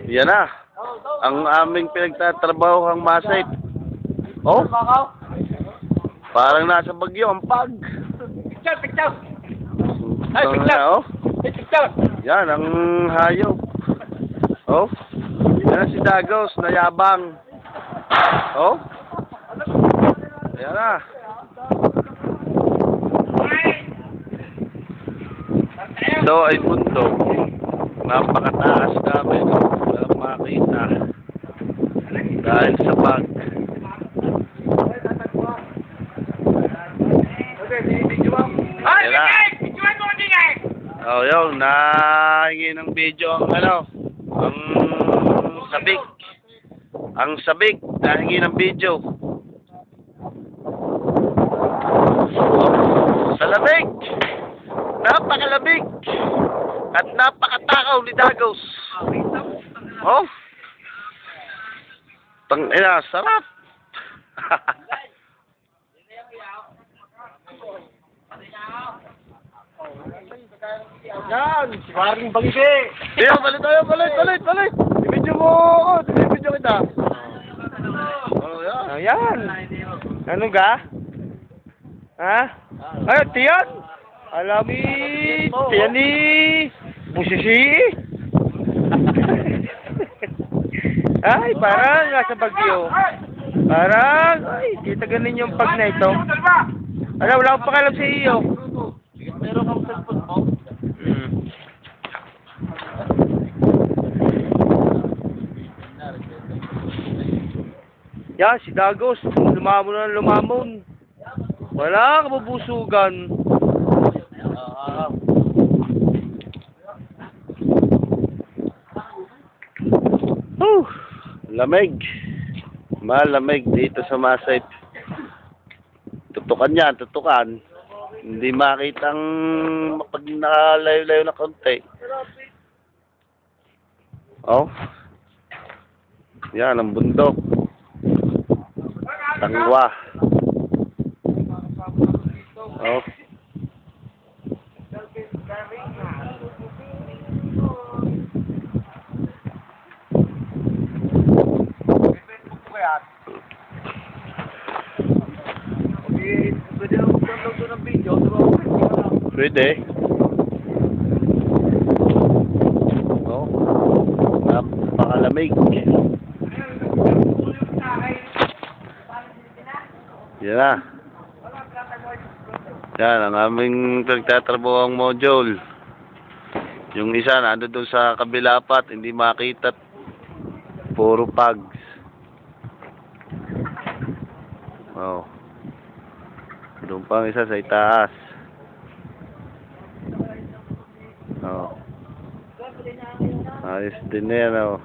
Yan na. Ang aming pinagtatrabaho ang masay. Oh? Parang nasa Bagyo ang pag. Picture! Ay, picture! Oh? Picture! Yan ang hayop. Oh? Yan si Dagos na yabang. Oh? Yan na. Ito ay bundok. Napakataas namin. Wala makita. Dahil sa pag. Yan na. Oh, yun. Nahingi ng video ang ang sabik. Ang sabik. Nahingi ng video. Sa lamig. Napakalabig. At napakatakaw ni Dagos. Oh. Tangina, sarap. Yan! Maring bangisi! Iyo, balik tayo, balik. I-video mo ako. I-video kita. Oh, yan. Ayan! Ano ka? Ha? Ay, tiyan! Alami! Tiyan ni... Musisi! Ay, parang nasa Bagyo. Parang, ay, kita ganin yung pag na ito. Wala akong pakialam sa iyo. Meron kang cellphone mo? Yan, si Dagos. Lumamon na lumamon. Wala kabubusugan. Lamig. Malamig dito sa Masay. Tutukan yan, tutukan. Hindi makitang pag nakalayo-layo na konti. Oh. Yan ang bundok. Tangwa. Oh. Pwede. Oh. Napakalamig. Yan na. Yan ang aming pinagtatrabaho ang module. Yung isa nando doon sa kabila pat, hindi makita. Puro pags. Oh. Doon pang isa sa itaas. Oh. Ayos din yan, oh.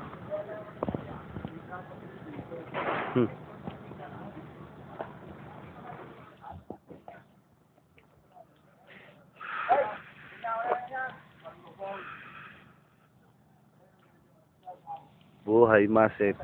Buhay Masay.